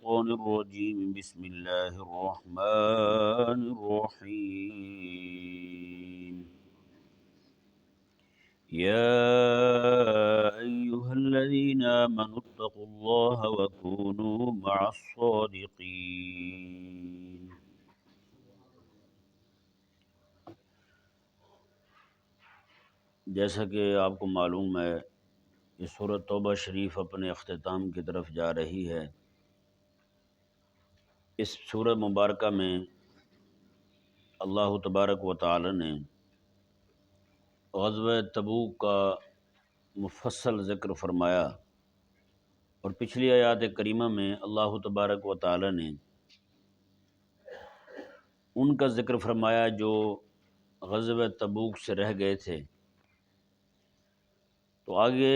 الشيطان الرجيم بسم الله الرحمن الرحيم يا أيها الذين آمنوا اتقوا الله وكونوا مع الصادقين۔ جیسا کہ آپ کو معلوم ہے کہ سورۃ توبہ شریف اپنے اختتام کی طرف جا رہی ہے۔ اس سورہ مبارکہ میں اللہ تبارک و تعالی نے غزوہ تبوک کا مفصل ذکر فرمایا، اور پچھلی آیات کریمہ میں اللہ تبارک و تعالی نے ان کا ذکر فرمایا جو غزوہ تبوک سے رہ گئے تھے۔ تو آگے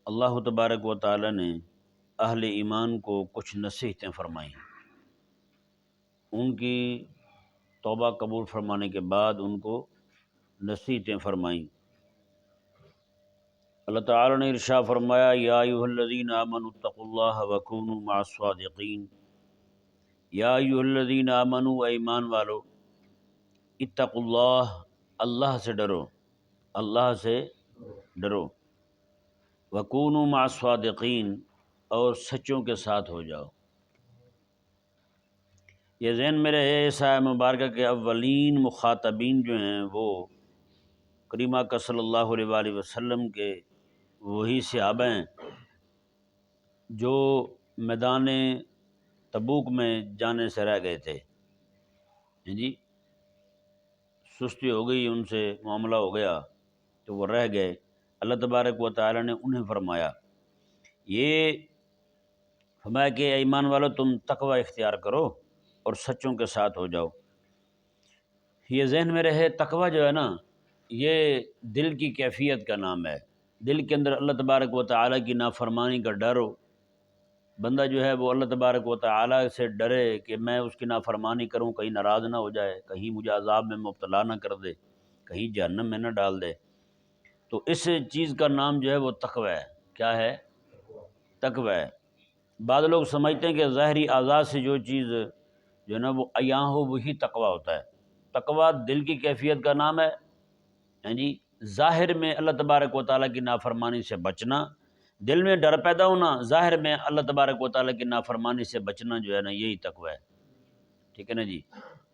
اللہ تبارک و تعالی نے اہل ایمان کو کچھ نصیحتیں فرمائیں۔ ان کی توبہ قبول فرمانے کے بعد ان کو نصیحتیں فرمائیں۔ اللہ تعالی نے ارشاد فرمایا یا ایھا الذین آمنوا اتقوا اللہ وکونوا مع الصادقین۔ یا ایھا الذین آمنوا، اے ایمان والو، اتقوا اللہ، اللہ سے ڈرو، اللہ سے ڈرو، وکونوا مع الصادقین، اور سچوں کے ساتھ ہو جاؤ۔ یہ ذہن میں رہے اس آیہ مبارکہ کے اولین مخاطبین جو ہیں وہ کریم آقا صلی اللہ علیہ وآلہ وسلم کے وہی صحابہ ہیں جو میدان تبوک میں جانے سے رہ گئے تھے۔ جی سستی ہو گئی، ان سے معاملہ ہو گیا تو وہ رہ گئے۔ اللہ تبارک و تعالی نے انہیں فرمایا کہ اے ایمان والو، تم تقوی اختیار کرو اور سچوں کے ساتھ ہو جاؤ۔ یہ ذہن میں رہے، تقوی جو ہے نا، یہ دل کی کیفیت کا نام ہے۔ دل کے اندر اللہ تبارک و تعالی کی نافرمانی کا ڈر ہو، بندہ جو ہے وہ اللہ تبارک و تعالی سے ڈرے کہ میں اس کی نافرمانی کروں، کہیں ناراض نہ ہو جائے، کہیں مجھے عذاب میں مبتلا نہ کر دے، کہیں جہنم میں نہ ڈال دے۔ تو اس چیز کا نام جو ہے وہ تقوی ہے۔ کیا ہے؟ تقوی ہے۔ بعض لوگ سمجھتے ہیں کہ ظاہری اعضاء سے جو چیز جو ہے نا وہ عیاں ہو وہی تقوی ہوتا ہے۔ تقوی دل کی کیفیت کا نام ہے، جی ظاہر میں اللہ تبارک و تعالیٰ کی نافرمانی سے بچنا، دل میں ڈر پیدا ہونا، ظاہر میں اللہ تبارک و تعالیٰ کی نافرمانی سے بچنا جو ہے نا یہی تقوی ہے۔ ٹھیک ہے نا جی؟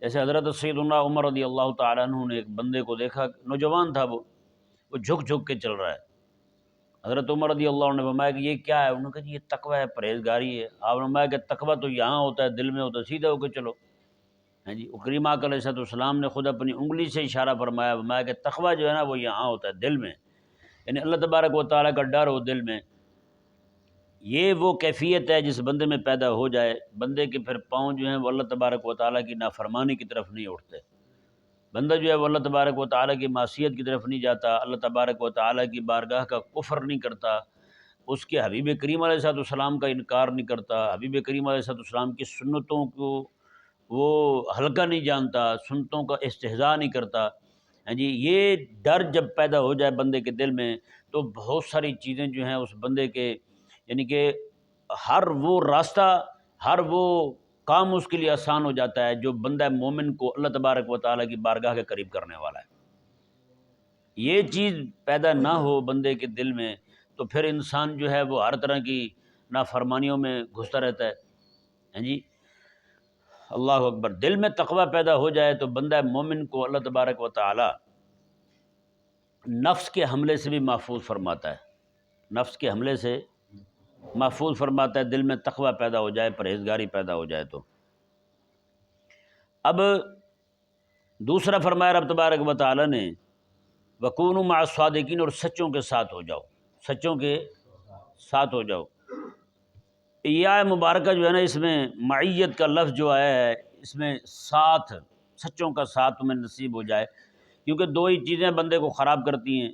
جیسے حضرت سیدنا عمر رضی اللہ تعالیٰ عنہ نے ایک بندے کو دیکھا، نوجوان تھا، وہ جھک جھک کے چل رہا ہے۔ حضرت عمر رضی اللہ عنہ نے فرمایا کہ یہ کیا ہے؟ انہوں نے کہا جی یہ تقوی ہے، پرہیزگاری ہے۔ آپ نے فرمایا کہ تقوی تو یہاں ہوتا ہے، دل میں ہوتا ہے، سیدھا ہو کے چلو۔ جی کریم آقا علیہ السلام نے خود اپنی انگلی سے اشارہ فرمایا کہ تقوی جو ہے نا وہ یہاں ہوتا ہے، دل میں، یعنی اللہ تبارک و تعالیٰ کا ڈر ہو دل میں۔ یہ وہ کیفیت ہے جس بندے میں پیدا ہو جائے، بندے کے پھر پاؤں جو ہیں وہ اللہ تبارک و تعالیٰ کی نافرمانی کی طرف نہیں اٹھتے، بندہ جو ہے وہ اللہ تبارک و تعالیٰ کی معصیت کی طرف نہیں جاتا، اللہ تبارک و تعالیٰ کی بارگاہ کا کفر نہیں کرتا، اس کے حبیب کریم علیہ السلام کا انکار نہیں کرتا، حبیب کریم علیہ السلام کی سنتوں کو وہ ہلکا نہیں جانتا، سنتوں کا استہزاء نہیں کرتا۔ جی یہ ڈر جب پیدا ہو جائے بندے کے دل میں تو بہت ساری چیزیں جو ہیں اس بندے کے، یعنی کہ ہر وہ راستہ، ہر وہ کام اس کے لیے آسان ہو جاتا ہے جو بندہ مومن کو اللہ تبارک و تعالیٰ کی بارگاہ کے قریب کرنے والا ہے۔ یہ چیز پیدا نہ ہو بندے کے دل میں تو پھر انسان جو ہے وہ ہر طرح کی نافرمانیوں میں گھستا رہتا ہے۔ جی اللہ اکبر۔ دل میں تقوی پیدا ہو جائے تو بندہ مومن کو اللہ تبارک و تعالی نفس کے حملے سے بھی محفوظ فرماتا ہے، نفس کے حملے سے محفوظ فرماتا ہے، دل میں تقوی پیدا ہو جائے، پرہیزگاری پیدا ہو جائے تو۔ اب دوسرا فرمایا رب تبارک و تعالی نے وَكُونُوا مع الصادقین، اور سچوں کے ساتھ ہو جاؤ، سچوں کے ساتھ ہو جاؤ۔ یہ آیہ مبارکہ جو ہے نا اس میں معیت کا لفظ جو آیا ہے، اس میں ساتھ، سچوں کا ساتھ تمہیں نصیب ہو جائے، کیونکہ دو ہی چیزیں بندے کو خراب کرتی ہیں۔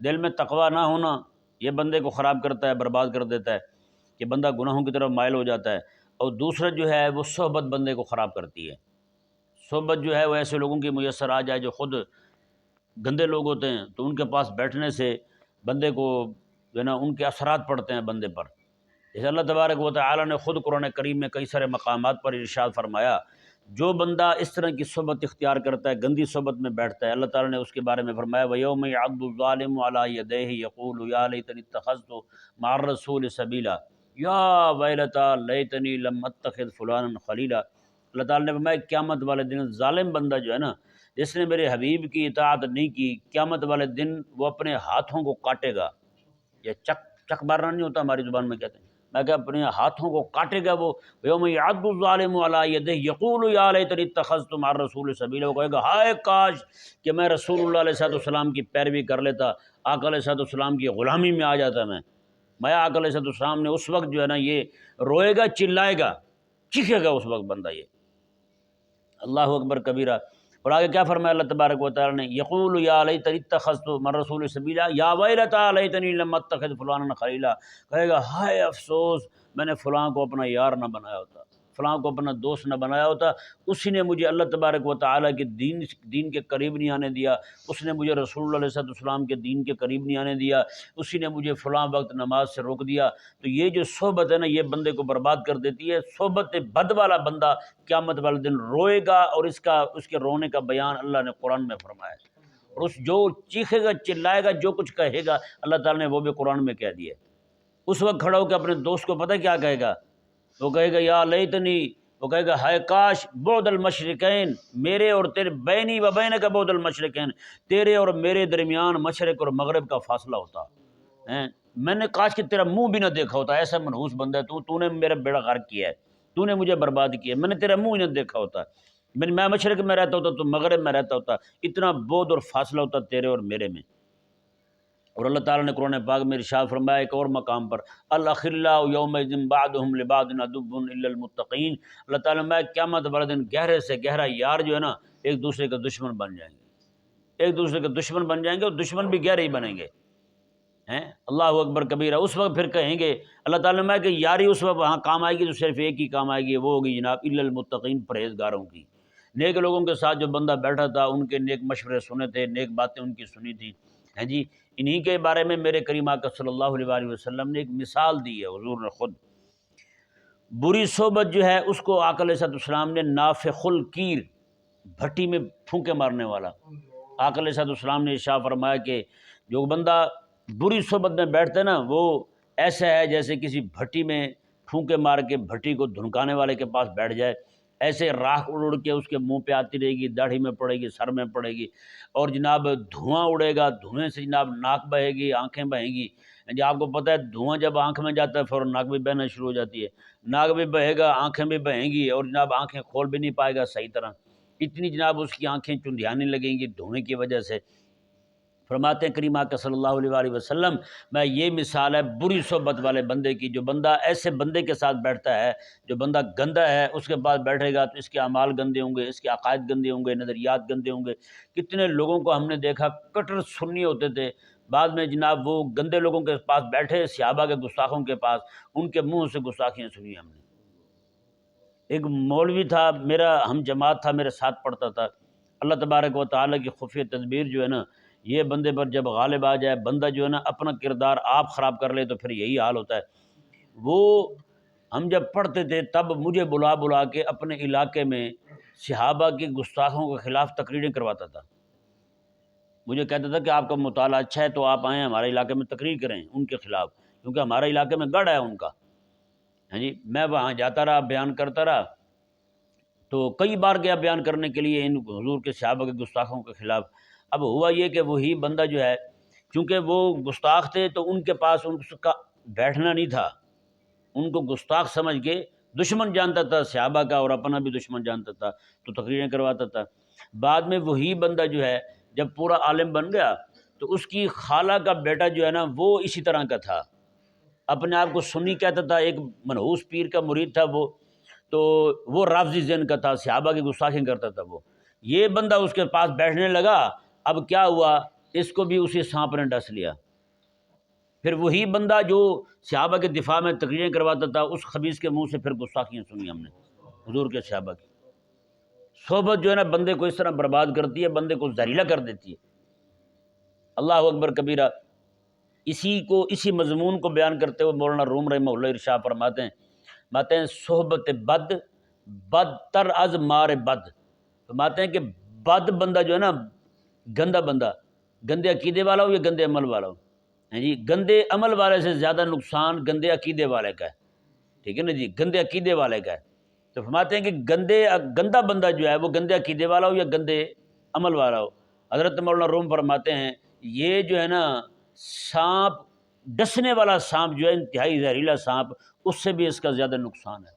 دل میں تقوی نہ ہونا یہ بندے کو خراب کرتا ہے، برباد کر دیتا ہے کہ بندہ گناہوں کی طرف مائل ہو جاتا ہے، اور دوسرا جو ہے وہ صحبت بندے کو خراب کرتی ہے۔ صحبت جو ہے وہ ایسے لوگوں کی میسر آ جائے جو خود گندے لوگ ہوتے ہیں تو ان کے پاس بیٹھنے سے بندے کو جو ہے نا ان کے اثرات پڑتے ہیں بندے پر۔ جیسے اللہ تبارک و تعالیٰ نے خود قرآن کریم میں کئی سارے مقامات پر ارشاد فرمایا، جو بندہ اس طرح کی صحبت اختیار کرتا ہے، گندی صحبت میں بیٹھتا ہے، اللہ تعالیٰ نے اس کے بارے میں فرمایا وَيَوْمَ يَعَضُّ الظَّالِمُ عَلَىٰ يَدَيْهِ يَقُولُ يَا لَيْتَنِي اتَّخَذْتُ مَعَ الرَّسُولِ سَبِيلًا یا ویلتیٰ لیتنی لم اتخذ فلانا خلیلا۔ اللہ تعالیٰ نے فرمایا قیامت والے دن ظالم بندہ جو ہے نا، جس نے میرے حبیب کی اطاعت نہیں کی، قیامت والے دن وہ اپنے ہاتھوں کو کاٹے گا۔ یہ چک مارنا نہیں ہوتا، ہماری زبان میں کہتے ہیں، میں کہ اپنے ہاتھوں کو کاٹے گا وہ۔ یوم یعض الظالم علی یدہ یقول یا لیتنی اتخذت مع الرسول سبیلا، وہ کہے گا ہائے کاش کہ میں رسول اللہ علیہ السلام کی پیروی کر لیتا، آقا علیہ السلام کی غلامی میں آ جاتا میں آقا علیہ السلام نے اس وقت جو ہے نا یہ روئے گا، چلائے گا، چیخے گا اس وقت بندہ یہ۔ اللہ اکبر کبیرہ۔ اور آگے کیا فرمایا اللہ تبارک و تعالیٰ نے، یقول یا لیتنی اتخذت مع الرسول سبیلا یا ویلتیٰ لیتنی لم اتخذ فلانا خلیلا، کہے گا ہائے افسوس میں نے فلاں کو اپنا یار نہ بنایا ہوتا، فلاں کو اپنا دوست نہ بنایا ہوتا، اسی نے مجھے اللہ تبارک و تعالیٰ کے دین کے قریب نہیں آنے دیا، اس نے مجھے رسول اللہ علیہ السلام کے دین کے قریب نہیں آنے دیا، اسی نے مجھے فلاں وقت نماز سے روک دیا۔ تو یہ جو صحبت ہے نا، یہ بندے کو برباد کر دیتی ہے۔ صحبت بد والا بندہ قیامت والے دن روئے گا، اور اس کے رونے کا بیان اللہ نے قرآن میں فرمایا ہے، اور اس جو چیخے گا، چلائے گا، جو کچھ کہے گا اللہ تعالیٰ نے وہ بھی قرآن میں کہہ دیا ہے۔ اس وقت کھڑا ہو کے اپنے دوست کو پتہ کیا کہے گا، وہ کہے گا یا لیتنی، وہ کہے گا ہائے کاش بعد المشرقین، میرے اور تیرے، بینی و بینک بعد المشرقین، تیرے اور میرے درمیان مشرق اور مغرب کا فاصلہ ہوتا ہے، میں نے کاش کہ تیرا منہ بھی نہ دیکھا ہوتا، ایسا منحوس بندہ ہے تو نے میرا بیڑا غرق کیا ہے، تو نے مجھے برباد کیا، میں نے تیرا منہ ہی نہ دیکھا ہوتا، میں مشرق میں رہتا ہوتا تو مغرب میں رہتا ہوتا، اتنا بعد اور فاصلہ ہوتا تیرے اور میرے میں۔ اور اللہ تعالیٰ نے قرآن پاک میں ارشاد فرمایا ایک اور مقام پر، الاخلاء یومئذ بعضهم لبعض عدو الا المتقین، اللہ تعالیٰ نے قیامت والے دن گہرے سے گہرا یار جو ہے نا ایک دوسرے کے دشمن بن جائیں گے، ایک دوسرے کے دشمن بن جائیں گے، اور دشمن بھی گہرے ہی بنیں گے ہیں۔ اللہ اکبر کبیرہ۔ اس وقت پھر کہیں گے اللہ تعالیٰ نے کہ یاری اس وقت وہاں کام آئے گی تو صرف ایک ہی کام آئے گی، وہ ہوگی جناب الا المتقین، پرہیزگاروں کی۔ نیک لوگوں کے ساتھ جو بندہ بیٹھا تھا، ان کے نیک مشورے سنے تھے، نیک باتیں ان کی سنی تھیں، ہیں جی، انہی کے بارے میں میرے کریم آقا صلی اللہ علیہ وسلم نے ایک مثال دی ہے، حضور نے خود۔ بری صحبت جو ہے اس کو آقا علیہ السلام نے نافخ الکیر، بھٹی میں پھونکے مارنے والا، آقا علیہ السلام نے ارشاد فرمایا کہ جو بندہ بری صحبت میں بیٹھتا ہے نا، وہ ایسا ہے جیسے کسی بھٹی میں پھونکے مار کے بھٹی کو دھنکانے والے کے پاس بیٹھ جائے، ایسے راکھ اڑ اڑ کے اس کے منہ پہ آتی رہے گی، داڑھی میں پڑے گی، سر میں پڑے گی، اور جناب دھواں اڑے گا، دھوئیں سے جناب ناک بہے گی، آنکھیں بہیں گی۔ جی آپ کو پتہ ہے دھواں جب آنکھ میں جاتا ہے فوراً ناک بھی بہنا شروع ہو جاتی ہے، ناک بھی بہے گا، آنکھیں بھی بہیں گی، اور جناب آنکھیں کھول بھی نہیں پائے گا صحیح طرح، اتنی جناب اس کی آنکھیں چندیانے لگیں گی دھوئیں کی وجہ سے۔ فرماتے ہیں کریم آقا صلی اللہ علیہ وسلم، میں یہ مثال ہے بری صحبت والے بندے کی، جو بندہ ایسے بندے کے ساتھ بیٹھتا ہے، جو بندہ گندا ہے اس کے پاس بیٹھے گا تو اس کے اعمال گندے ہوں گے، اس کے عقائد گندے ہوں گے، نظریات گندے ہوں گے۔ کتنے لوگوں کو ہم نے دیکھا کٹر سنی ہوتے تھے، بعد میں جناب وہ گندے لوگوں کے پاس بیٹھے، صحابہ کے گستاخوں کے پاس، ان کے منہ سے گستاخیاں سنی ہم نے۔ ایک مولوی تھا، میرا ہم جماعت تھا، میرے ساتھ پڑھتا تھا، اللہ تبارک و تعالیٰ کی خفیہ تدبیر جو ہے نا، یہ بندے پر جب غالب آ جائے، بندہ جو ہے نا اپنا کردار آپ خراب کر لے تو پھر یہی حال ہوتا ہے۔ وہ ہم جب پڑھتے تھے تب مجھے بلا بلا کے اپنے علاقے میں صحابہ کی گستاخوں کے خلاف تقریریں کرواتا تھا، مجھے کہتا تھا کہ آپ کا مطالعہ اچھا ہے تو آپ آئیں ہمارے علاقے میں تقریر کریں ان کے خلاف، کیونکہ ہمارے علاقے میں گڑھ ہے ان کا، ہاں جی۔ میں وہاں جاتا رہا، بیان کرتا رہا، تو کئی بار گیا بیان کرنے کے لیے ان حضور کے صحابہ کے گستاخوں کے خلاف۔ اب ہوا یہ کہ وہی بندہ جو ہے، چونکہ وہ گستاخ تھے تو ان کے پاس ان کا بیٹھنا نہیں تھا، ان کو گستاخ سمجھ کے دشمن جانتا تھا صحابہ کا، اور اپنا بھی دشمن جانتا تھا، تو تقریریں کرواتا تھا۔ بعد میں وہی بندہ جو ہے جب پورا عالم بن گیا تو اس کی خالہ کا بیٹا جو ہے نا وہ اسی طرح کا تھا، اپنے آپ کو سنی کہتا تھا، ایک منحوس پیر کا مرید تھا وہ، تو وہ رافضی ذہن کا تھا، صحابہ کی گستاخی کرتا تھا وہ۔ یہ بندہ اس کے پاس بیٹھنے لگا، اب کیا ہوا، اس کو بھی اسی سانپ نے ڈس لیا۔ پھر وہی بندہ جو صحابہ کے دفاع میں تقریریں کرواتا تھا، اس خبیث کے منہ سے پھر گستاخیاں سنی ہم نے حضور کے صحابہ کی۔ صحبت جو ہے نا بندے کو اس طرح برباد کرتی ہے، بندے کو زہریلا کر دیتی ہے۔ اللہ اکبر کبیرہ۔ اسی مضمون کو بیان کرتے ہوئے مولانا روم رحمہ اللہ ارشاد فرماتے ہیں صحبت بد بدتر از مار بد، فرماتے ہیں کہ بد بندہ جو ہے نا، گندا بندہ، گندے عقیدے والا ہو یا گندے عمل والا ہو، جی گندے عمل والے سے زیادہ نقصان گندے عقیدے والے کا ہے، ٹھیک ہے نا جی، گندے عقیدے والے کا ہے۔ تو فرماتے ہیں کہ گندا بندہ جو ہے وہ گندے عقیدے والا ہو یا گندے عمل والا ہو، حضرت مولانا روم فرماتے ہیں یہ جو ہے نا سانپ، ڈسنے والا سانپ جو ہے انتہائی زہریلا سانپ، اس سے بھی اس کا زیادہ نقصان ہے۔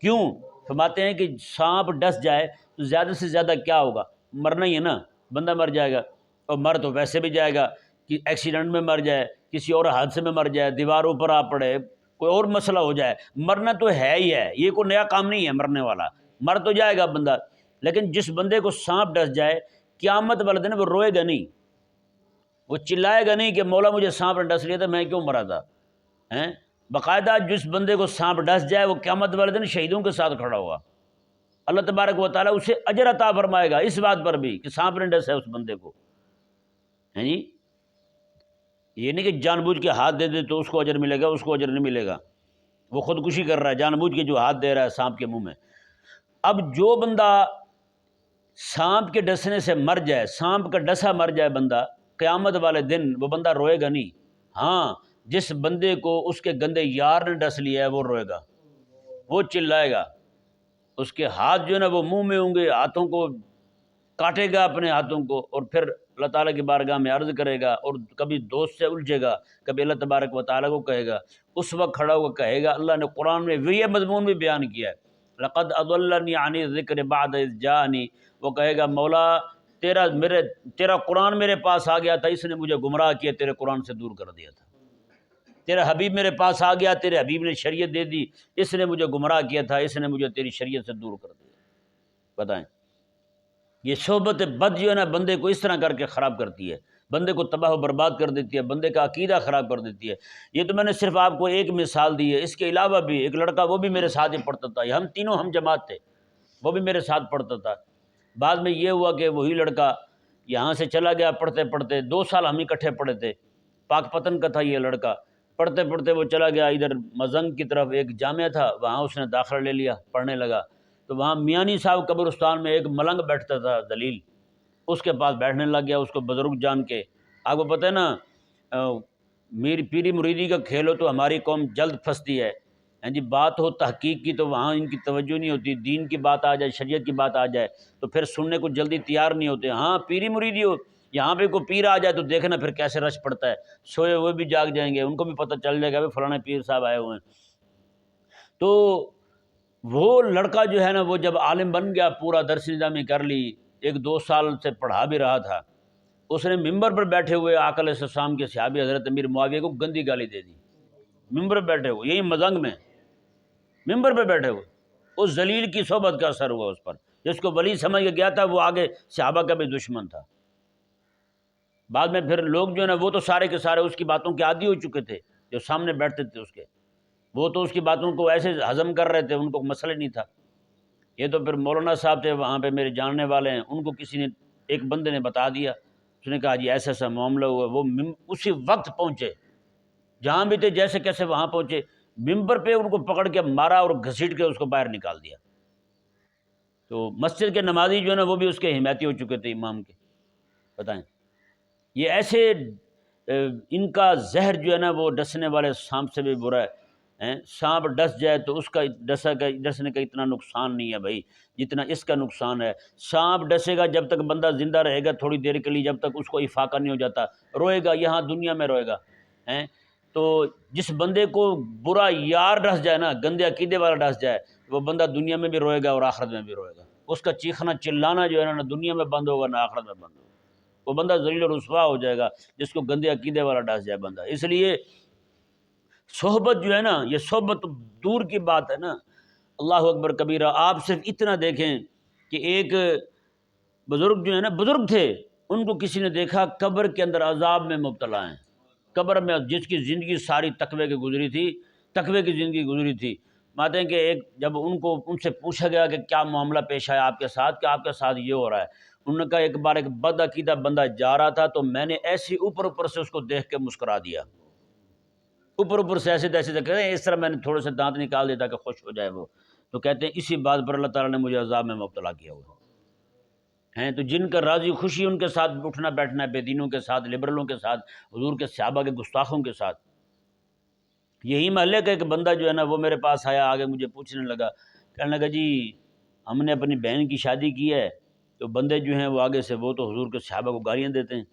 کیوں؟ فرماتے ہیں کہ سانپ ڈس جائے تو زیادہ سے زیادہ کیا ہوگا؟ مرنا ہی ہے نا، بندہ مر جائے گا، اور مر تو ویسے بھی جائے گا، کہ ایکسیڈنٹ میں مر جائے، کسی اور حادثے میں مر جائے، دیواروں پر آ پڑے، کوئی اور مسئلہ ہو جائے، مرنا تو ہے ہی ہے، یہ کوئی نیا کام نہیں ہے مرنے والا، مر تو جائے گا بندہ۔ لیکن جس بندے کو سانپ ڈس جائے، قیامت والے دن وہ روئے گا نہیں، وہ چلائے گا نہیں کہ مولا مجھے سانپ نے ڈس لیا تھا، میں کیوں مرا تھا، ہیں؟ باقاعدہ جس بندے کو سانپ ڈس جائے وہ قیامت والے دن شہیدوں کے ساتھ کھڑا ہوگا، اللہ تبارک و تعالیٰ اسے اجر عطا فرمائے گا اس بات پر بھی کہ سانپ نے ڈسا ہے اس بندے کو، ہیں جی؟ یہ نہیں کہ جان بوجھ کے ہاتھ دے دے تو اس کو اجر ملے گا، اس کو اجر نہیں ملے گا، وہ خودکشی کر رہا ہے جان بوجھ کے جو ہاتھ دے رہا ہے سانپ کے منہ میں۔ اب جو بندہ سانپ کے ڈسنے سے مر جائے، سانپ کا ڈسا مر جائے بندہ، قیامت والے دن وہ بندہ روئے گا نہیں، ہاں جس بندے کو اس کے گندے یار نے ڈس لیا ہے وہ روئے گا، وہ چلائے گا، اس کے ہاتھ جو ہے نا وہ منہ میں ہوں گے، ہاتھوں کو کاٹے گا اپنے ہاتھوں کو، اور پھر اللہ تعالیٰ کی بارگاہ میں عرض کرے گا، اور کبھی دوست سے الجھے گا، کبھی اللہ تبارک و تعالیٰ کو کہے گا، اس وقت کھڑا ہوا کہے گا، اللہ نے قرآن میں یہ مضمون بھی بیان کیا ہے، لقد اضلنی عن الذکر بعد اذ جاءنی، وہ کہے گا مولا تیرا قرآن میرے پاس آ گیا تھا، اس نے مجھے گمراہ کیا، تیرے قرآن سے دور کر دیا تھا، تیرا حبیب میرے پاس آ گیا، تیرے حبیب نے شریعت دے دی، اس نے مجھے گمراہ کیا تھا، اس نے مجھے تیری شریعت سے دور کر دیا۔ بتائیں، یہ صحبت بد جو ہے نا بندے کو اس طرح کر کے خراب کرتی ہے، بندے کو تباہ و برباد کر دیتی ہے، بندے کا عقیدہ خراب کر دیتی ہے۔ یہ تو میں نے صرف آپ کو ایک مثال دی ہے، اس کے علاوہ بھی ایک لڑکا وہ بھی میرے ساتھ ہی پڑھتا تھا، ہم تینوں ہم جماعت تھے، وہ بھی میرے ساتھ پڑھتا تھا۔ بعد میں یہ ہوا کہ وہی لڑکا یہاں سے چلا گیا، پڑھتے پڑھتے 2 سال ہم اکٹھے پڑھے تھے، پاک پتن کا تھا یہ لڑکا، پڑھتے پڑھتے وہ چلا گیا ادھر مزنگ کی طرف، ایک جامعہ تھا وہاں اس نے داخلہ لے لیا، پڑھنے لگا، تو وہاں میانی صاحب قبرستان میں ایک ملنگ بیٹھتا تھا ذلیل، اس کے پاس بیٹھنے لگ گیا، اس کو بزرگ جان کے۔ آپ کو پتہ ہے نا میری پیری مریدی کا کھیل ہو تو ہماری قوم جلد پھنستی ہے، ہاں جی، بات ہو تحقیق کی تو وہاں ان کی توجہ نہیں ہوتی، دین کی بات آ جائے، شریعت کی بات آ جائے تو پھر سننے کو جلدی تیار نہیں ہوتے۔ ہاں پیری مریدی ہو، یہاں پہ کوئی پیر آ جائے تو دیکھنا پھر کیسے رش پڑتا ہے، سوئے ہوئے بھی جاگ جائیں گے، ان کو بھی پتہ چل جائے گا کہ فلاں پیر صاحب آئے ہوئے ہیں۔ تو وہ لڑکا جو ہے نا وہ جب عالم بن گیا، پورا درس نظامی کر لی، 1-2 سال سے پڑھا بھی رہا تھا، اس نے ممبر پر بیٹھے ہوئے آقا علیہ السلام کے صحابی حضرت امیر معاویہ کو گندی گالی دے دی، ممبر پہ بیٹھے ہوئے، یہی مزنگ میں ممبر پہ بیٹھے ہوئے، اس ذلیل کی صحبت کا اثر ہوا اس پر، جس کو ولی سمجھ کے گیا تھا وہ آگے صحابہ کا بھی دشمن تھا۔ بعد میں پھر لوگ جو ہے نا وہ تو سارے کے سارے اس کی باتوں کے عادی ہو چکے تھے، جو سامنے بیٹھتے تھے اس کے، وہ تو اس کی باتوں کو ایسے ہضم کر رہے تھے، ان کو مسئلہ نہیں تھا۔ یہ تو پھر مولانا صاحب تھے وہاں پہ میرے جاننے والے ہیں، ان کو کسی نے، ایک بندے نے بتا دیا، اس نے کہا جی ایسا ایسا معاملہ ہوا، وہ اسی وقت پہنچے، جہاں بھی تھے جیسے کیسے وہاں پہنچے، ممبر پہ ان کو پکڑ کے مارا اور گھسیٹ کے اس کو باہر نکال دیا۔ تو مسجد کے نمازی جو ہے نا وہ بھی اس کے حمایتی ہو چکے تھے امام کے۔ بتائیں، یہ ایسے ان کا زہر جو ہے نا وہ ڈسنے والے سانپ سے بھی برا ہے، سانپ ڈس جائے تو اس کا ڈسنے کا اتنا نقصان نہیں ہے بھائی جتنا اس کا نقصان ہے۔ سانپ ڈسے گا جب تک بندہ زندہ رہے گا تھوڑی دیر کے لیے، جب تک اس کو افاقہ نہیں ہو جاتا، روئے گا، یہاں دنیا میں روئے گا، تو جس بندے کو برا یار ڈس جائے نا، گندے عقیدے والا ڈس جائے، وہ بندہ دنیا میں بھی روئے گا اور آخرت میں بھی روئے گا، اس کا چیخنا چلانا جو ہے نا نہ دنیا میں بند ہوگا نہ آخرت میں بند ہوگا، وہ بندہ ذلیل و رسوا ہو جائے گا جس کو گندے عقیدے والا ڈس جائے بندہ۔ اس لیے صحبت جو ہے نا، یہ صحبت دور کی بات ہے نا، اللہ اکبر کبیرہ۔ آپ صرف اتنا دیکھیں کہ ایک بزرگ جو ہے نا، بزرگ تھے، ان کو کسی نے دیکھا قبر کے اندر عذاب میں مبتلا ہیں، قبر میں، جس کی زندگی ساری تقوی کی گزری تھی، تقوی کی زندگی گزری تھی، ماتے ہیں کہ ایک جب ان سے پوچھا گیا کہ کیا معاملہ پیش آیا آپ کے ساتھ، کہ آپ کے ساتھ یہ ہو رہا ہے، انہوں نے کہا ایک بار ایک بد عقیدہ بندہ جا رہا تھا تو میں نے ایسی اوپر سے اس کو دیکھ کے مسکرا دیا، اوپر اوپر سے ایسے ایسے کہتے ہیں اس طرح میں نے تھوڑے سے دانت نکال دیتا کہ خوش ہو جائے وہ، تو کہتے ہیں اسی بات پر اللہ تعالیٰ نے مجھے عذاب میں مبتلا کیا ہوا ہیں۔ تو جن کا راضی خوشی ان کے ساتھ اٹھنا بیٹھنا ہے، بے دینوں کے ساتھ، لبرلوں کے ساتھ، حضور کے صحابہ کے گستاخوں کے ساتھ۔ یہی محلے کا ایک بندہ جو ہے نا وہ میرے پاس آیا، آگے مجھے پوچھنے لگا، کہنے لگا جی ہم نے اپنی بہن کی شادی کی ہے، تو بندے جو ہیں وہ آگے سے وہ تو حضور کے صحابہ کو گالیاں دیتے ہیں۔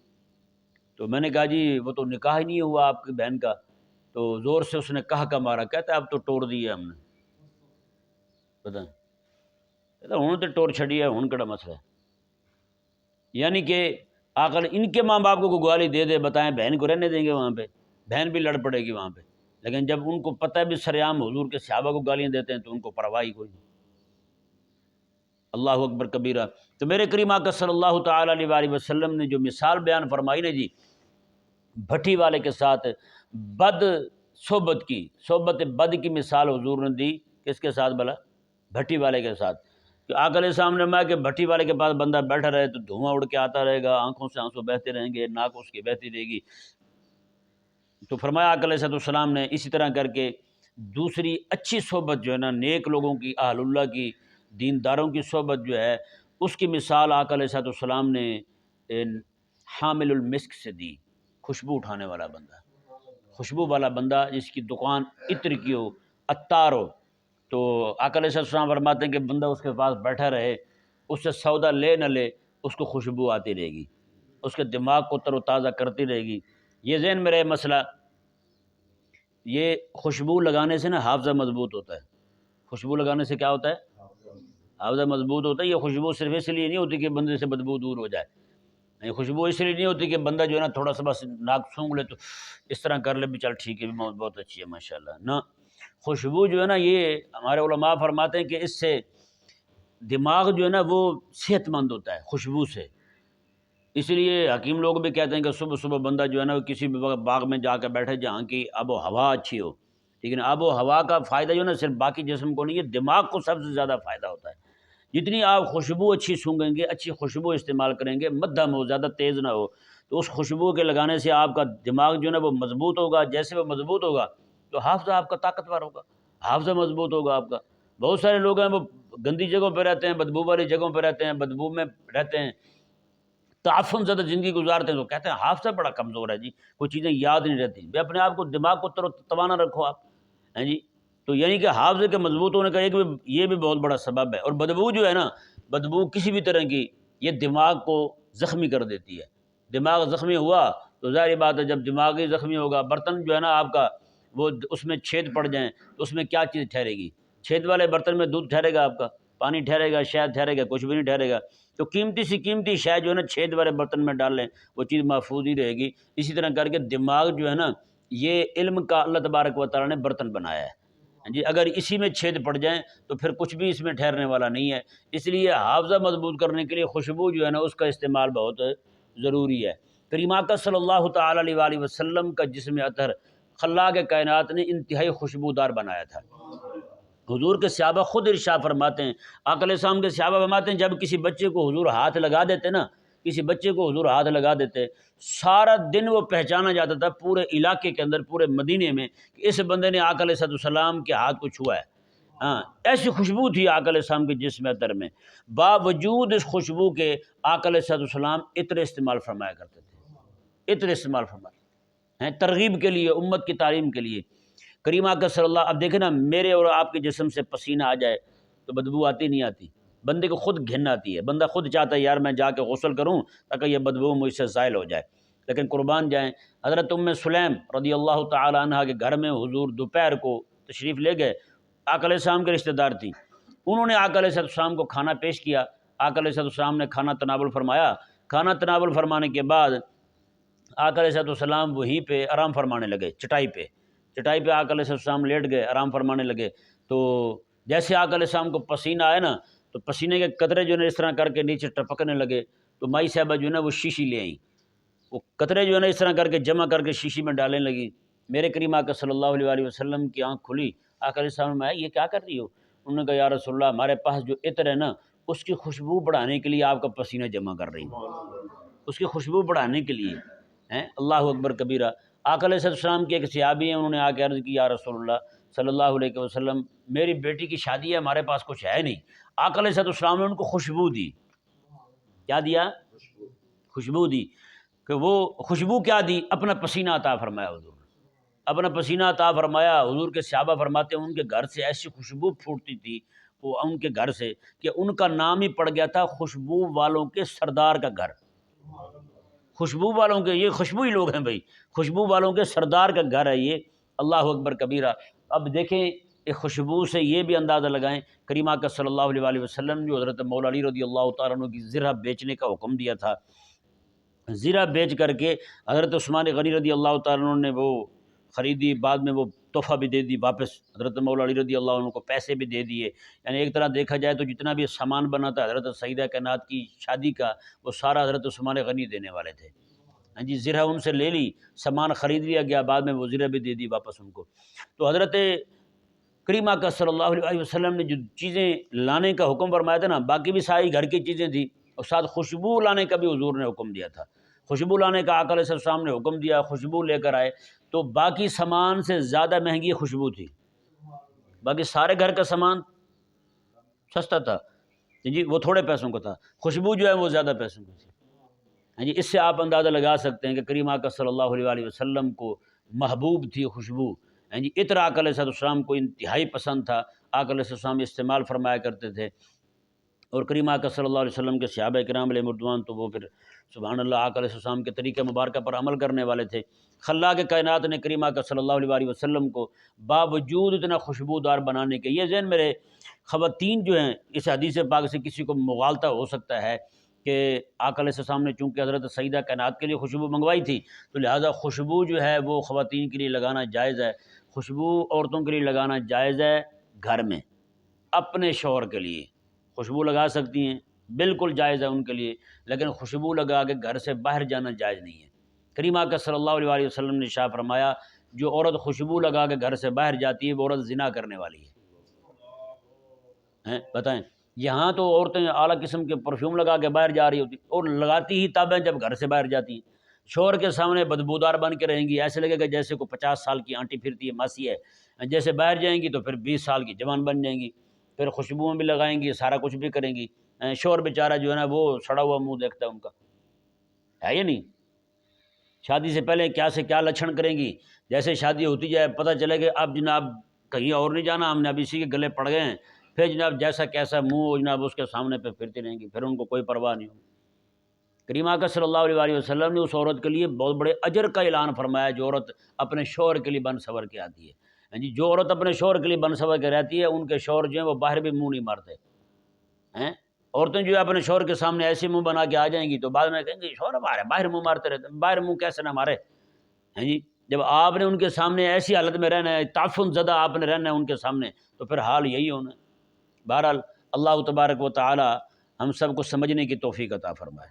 تو میں نے کہا جی وہ تو نکاح ہی نہیں ہوا آپ کی بہن کا، تو زور سے اس نے کہا مارا، کہتا ہے اب تو توڑ دی ہے ہم نے، پتہ کہتا ہوں تو توڑ چھڑی ہے، ہوں کڑا مسئلہ ہے۔ یعنی کہ آخر ان کے ماں باپ کو کوئی گالی دے دے، بتائیں بہن کو رہنے دیں گے وہاں پہ؟ بہن بھی لڑ پڑے گی وہاں پہ۔ لیکن جب ان کو پتہ ہے بھی سریعام حضور کے صحابہ کو گالیاں دیتے ہیں تو ان کو پرواہ ہی کوئی نہیں۔ اللہ اکبر کبیرہ۔ تو میرے کریم آقا صلی اللہ تعالیٰ علیہ وآلہ وسلم نے جو مثال بیان فرمائی نا جی بھٹی والے کے ساتھ بد صحبت کی، صحبت بد کی مثال حضور نے دی، کس کے ساتھ بھلا؟ بھٹی والے کے ساتھ۔ کہ آقا علیہ السلام نے فرمایا کہ بھٹی والے کے پاس بندہ بیٹھا رہے تو دھواں اڑ کے آتا رہے گا، آنکھوں سے آنسو بہتے رہیں گے، ناک اس کی بہتی رہے گی۔ تو فرمایا آقا علیہ السلام نے اسی طرح کر کے دوسری اچھی صحبت جو ہے نا، نیک لوگوں کی، اہل اللہ کی، دینداروں کی صحبت جو ہے، اس کی مثال آقا علیہ السلام نے حامل المسک سے دی، خوشبو اٹھانے والا بندہ، خوشبو والا بندہ جس کی دکان عطر کی ہو، عطار ہو، تو آقا علیہ السلام فرماتے ہیں کہ بندہ اس کے پاس بیٹھا رہے، اس سے سودا لے نہ لے، اس کو خوشبو آتی رہے گی، اس کے دماغ کو تر و تازہ کرتی رہے گی۔ یہ ذہن میں رہے مسئلہ، یہ خوشبو لگانے سے نا حافظہ مضبوط ہوتا ہے۔ خوشبو لگانے سے کیا ہوتا ہے؟ حافظہ مضبوط ہوتا ہے۔ یہ خوشبو صرف اس لیے نہیں ہوتی کہ بندے سے بدبو دور ہو جائے، یہ خوشبو اس لیے نہیں ہوتی کہ بندہ جو ہے نا تھوڑا سا بس ناک سونگھ لے تو اس طرح کر لے بھی چل ٹھیک ہے بھی بہت اچھی ہے ماشاءاللہ، نہ، خوشبو جو ہے نا یہ ہمارے علماء فرماتے ہیں کہ اس سے دماغ جو ہے نا وہ صحت مند ہوتا ہے خوشبو سے۔ اس لیے حکیم لوگ بھی کہتے ہیں کہ صبح صبح بندہ جو ہے نا کسی بھی باغ میں جا کے بیٹھے جہاں کی آب و ہوا اچھی ہو، لیکن آب و ہوا کا فائدہ جو ہے نا صرف باقی جسم کو نہیں ہے، دماغ کو سب سے زیادہ فائدہ ہوتا ہے۔ جتنی آپ خوشبو اچھی سونگیں گے، اچھی خوشبو استعمال کریں گے، مدھم ہو، زیادہ تیز نہ ہو، تو اس خوشبو کے لگانے سے آپ کا دماغ جو ہے نا وہ مضبوط ہوگا، جیسے وہ مضبوط ہوگا تو حافظہ آپ کا طاقتور ہوگا، حافظہ مضبوط ہوگا آپ کا۔ بہت سارے لوگ ہیں وہ گندی جگہوں پہ رہتے ہیں، بدبو والی جگہوں پہ رہتے ہیں، بدبو میں رہتے ہیں، تعفن زدہ زندگی گزارتے ہیں، تو کہتے ہیں حافظہ بڑا کمزور ہے جی، کوئی چیزیں یاد نہیں رہتی۔ بھی اپنے آپ کو دماغ کو تر و توانا رکھو آپ، ہیں جی۔ تو یعنی کہ حافظے کے مضبوط ہونے کا ایک یہ بھی بہت بڑا سبب ہے۔ اور بدبو جو ہے نا، بدبو کسی بھی طرح کی یہ دماغ کو زخمی کر دیتی ہے۔ دماغ زخمی ہوا تو ظاہر بات ہے جب دماغ ہی زخمی ہوگا، برتن جو ہے نا آپ کا وہ اس میں چھید پڑ جائیں تو اس میں کیا چیز ٹھہرے گی؟ چھید والے برتن میں دودھ ٹھہرے گا آپ کا، پانی ٹھہرے گا، شہد ٹھہرے گا، کچھ بھی نہیں ٹھہرے گا۔ تو قیمتی سی قیمتی شے جو ہے نا چھید والے برتن میں ڈال لیں، وہ چیز محفوظ ہی رہے گی۔ اسی طرح کر کے دماغ جو ہے نا یہ علم کا اللہ تبارک و تعالیٰ نے برتن بنایا ہے جی، اگر اسی میں چھید پڑ جائیں تو پھر کچھ بھی اس میں ٹھہرنے والا نہیں ہے۔ اس لیے حافظہ مضبوط کرنے کے لیے خوشبو جو ہے نا اس کا استعمال بہت ضروری ہے۔ کریم آقا صلی اللہ تعالیٰ علیہ وآلہ وسلم کا جسم اطہر خلاق کائنات نے انتہائی خوشبودار بنایا تھا۔ حضور کے صحابہ خود ارشاد فرماتے ہیں، آقا علیہ السلام کے صحابہ فرماتے ہیں جب کسی بچے کو حضور ہاتھ لگا دیتے نا، کسی بچے کو حضور ہاتھ لگا دیتے، سارا دن وہ پہچانا جاتا تھا پورے علاقے کے اندر، پورے مدینے میں، کہ اس بندے نے آقا علیہ السلام کے ہاتھ کو چھوا ہے۔ ہاں، ایسی خوشبو تھی آقا علیہ السلام کے جسم اطہر میں، باوجود اس خوشبو کے آقا علیہ السلام عطر استعمال فرمایا کرتے تھے، عطر استعمال فرمایا ہیں ترغیب کے لیے، امت کی تعلیم کے لیے۔ کریم آقا صلی اللہ، اب دیکھیں نا میرے اور آپ کے جسم سے پسینہ آ جائے تو بدبو آتی نہیں آتی؟ بندے کو خود گھن آتی ہے، بندہ خود چاہتا ہے یار میں جا کے غسل کروں تاکہ یہ بدبو مجھ سے زائل ہو جائے۔ لیکن قربان جائیں، حضرت ام سلیم رضی اللہ تعالی عنہ کے گھر میں حضور دوپہر کو تشریف لے گئے، آقا علیہ السلام کے رشتہ دار تھیں، انہوں نے آقا علیہ السلام کو کھانا پیش کیا، آقا علیہ السلام نے کھانا تناول فرمایا، کھانا تناول فرمانے کے بعد آقا علیہ السلام وہیں پہ آرام فرمانے لگے، چٹائی پہ آقا علیہ السلام لیٹ گئے، آرام فرمانے لگے۔ تو جیسے آقا علیہ السلام کو پسینہ آیا نا تو پسینے کے قطرے جو ہے نا اس طرح کر کے نیچے ٹپکنے لگے، تو مائی صاحبہ جو ہے نا وہ شیشی لے آئیں، وہ قطرے جو ہے نا اس طرح کر کے جمع کر کے شیشی میں ڈالنے لگی۔ میرے کریم آقا صلی اللہ علیہ وآلہ وسلم کی آنکھ کھلی، آقا علیہ السلام میں یہ کیا کر رہی ہو؟ انہوں نے کہا یا رسول اللہ ہمارے پاس جو عطر ہے نا اس کی خوشبو بڑھانے کے لیے آپ کا پسینہ جمع کر رہی ہوں، اس کی خوشبو بڑھانے کے لیے ہیں۔ اللہ اکبر کبیرہ۔ آقا علیہ السلام کے ایک صحابی ہیں، انہوں نے آ کے عرض کی یا رسول اللہ صلی اللہ علیہ وسلم، میری بیٹی کی شادی ہے، ہمارے پاس کچھ ہے نہیں۔ آقا علیہ السلام نے ان کو خوشبو دی۔ کیا دیا؟ خوشبو دی۔ کہ وہ خوشبو کیا دی؟ اپنا پسینہ عطا فرمایا حضور نے۔ اپنا پسینہ عطا فرمایا۔ حضور کے صحابہ فرماتے ہیں ان کے گھر سے ایسی خوشبو پھوٹتی تھی وہ ان کے گھر سے کہ ان کا نام ہی پڑ گیا تھا خوشبو والوں کے سردار کا گھر۔ خوشبو والوں کے، یہ خوشبو ہی لوگ ہیں بھائی، خوشبو والوں کے سردار کا گھر ہے یہ۔ اللہ اکبر کبیرہ۔ اب دیکھیں ایک خوشبو سے یہ بھی اندازہ لگائیں، کریم آقا صلی اللہ علیہ وآلہ وسلم جو حضرت مولا علی رضی اللہ تعالیٰ عنہ کی زرہ بیچنے کا حکم دیا تھا، زرہ بیچ کر کے حضرت عثمان غنی رضی اللہ تعالیٰ عنہ نے وہ خریدی، بعد میں وہ تحفہ بھی دے دی واپس، حضرت مولا علی رضی اللہ عنہ کو پیسے بھی دے دیے۔ یعنی ایک طرح دیکھا جائے تو جتنا بھی سامان بنا تھا حضرت سیدہ کائنات کی شادی کا، وہ سارا حضرت عثمان غنی دینے والے تھے۔ ہاں جی، زرہ ان سے لے لی، سامان خرید لیا گیا، بعد میں وہ زرہ بھی دے دی واپس ان کو۔ تو حضرت کریم آقا صلی اللہ علیہ وسلم نے جو چیزیں لانے کا حکم فرمایا تھا نا، باقی بھی ساری گھر کی چیزیں تھیں، اور ساتھ خوشبو لانے کا بھی حضور نے حکم دیا تھا۔ خوشبو لانے کا آقا علیہ السلام نے حکم دیا، خوشبو لے کر آئے، تو باقی سامان سے زیادہ مہنگی خوشبو تھی۔ باقی سارے گھر کا سامان سستا تھا جی، وہ تھوڑے پیسوں کا تھا، خوشبو جو ہے وہ زیادہ پیسوں کی تھی۔ ہاں جی، اس سے آپ اندازہ لگا سکتے ہیں کہ کریم آقا صلی اللہ علیہ وآلہ وسلم کو محبوب تھی خوشبو۔ ہاں جی، عطر آقا علیہ السلام کو انتہائی پسند تھا، آقا علیہ السلام استعمال فرمایا کرتے تھے۔ اور کریم آقا صلی اللہ علیہ وسلم کے صحابہ کرام علیہ مردوان تو وہ پھر سبحان اللہ آقا علیہ السلام کے طریقہ مبارکہ پر عمل کرنے والے تھے۔ خلاق کائنات نے کریم آقا صلی اللہ علیہ وآلہ وسلم کو باوجود اتنا خوشبودار بنانے کے، یہ ذہن میرے خواتین جو ہیں، اس حدیث پاک سے کسی کو مغالطہ ہو سکتا ہے کہ آقا علیہ السلام نے چونکہ حضرت سیدہ کائنات کے لیے خوشبو منگوائی تھی، تو لہٰذا خوشبو جو ہے وہ خواتین کے لیے لگانا جائز ہے۔ خوشبو عورتوں کے لیے لگانا جائز ہے گھر میں، اپنے شوہر کے لیے خوشبو لگا سکتی ہیں، بالکل جائز ہے ان کے لیے، لیکن خوشبو لگا کے گھر سے باہر جانا جائز نہیں ہے۔ کریم آقا صلی اللہ علیہ وآلہ وسلم نے ارشاد فرمایا، جو عورت خوشبو لگا کے گھر سے باہر جاتی ہے وہ عورت زنا کرنے والی ہے۔ بتائیں، یہاں تو عورتیں اعلیٰ قسم کے پرفیوم لگا کے باہر جا رہی ہوتی، اور لگاتی ہی تب ہیں جب گھر سے باہر جاتی ہیں۔ شوہر کے سامنے بدبودار بن کے رہیں گی، ایسے لگے گا جیسے کوئی 50 سال کی آنٹی پھرتی ہے، ماسی ہے۔ جیسے باہر جائیں گی تو پھر 20 سال کی جوان بن جائیں گی، پھر خوشبوؤں بھی لگائیں گی، سارا کچھ بھی کریں گی۔ شوہر بیچارہ جو ہے نا وہ سڑا ہوا منہ دیکھتا ہے ان کا، ہے یا نہیں؟ شادی سے پہلے کیا سے کیا لچھن کریں گی، جیسے شادی ہوتی جائے پتہ چلے کہ اب جناب کہیں اور نہیں جانا، ہم نے اب اسی کے گلے پڑ گئے ہیں، پھر جناب جیسا کیسا منہ جناب اس کے سامنے پہ پھرتی رہیں گی، پھر ان کو کوئی پرواہ نہیں ہوگی۔ کریم آقا صلی اللہ علیہ وآلہ وسلم نے اس عورت کے لیے بہت بڑے اجر کا اعلان فرمایا جو عورت اپنے شوہر کے لیے بن سور کے آتی ہے۔ جی، جو عورت اپنے شوہر کے لیے بن سور کے رہتی ہے ان کے شوہر جو ہیں وہ باہر بھی منہ نہیں مارتے ہیں۔ عورتیں جو ہے اپنے شوہر کے سامنے ایسے منہ بنا کے آ جائیں گی تو بعد میں کہیں گے شوہر ہمارے باہر منہ مارتے رہتے ہیں، باہر منہ کیسے نہ مارے ہیں جی؟ جب آپ نے ان کے سامنے ایسی حالت میں رہنا ہے، تعفن زدہ آپ نے رہنا ہے ان کے سامنے، تو پھر حال یہی ہونا ہے۔ بہرحال اللہ تبارک و تعالی ہم سب کو سمجھنے کی توفیق عطا فرمائے۔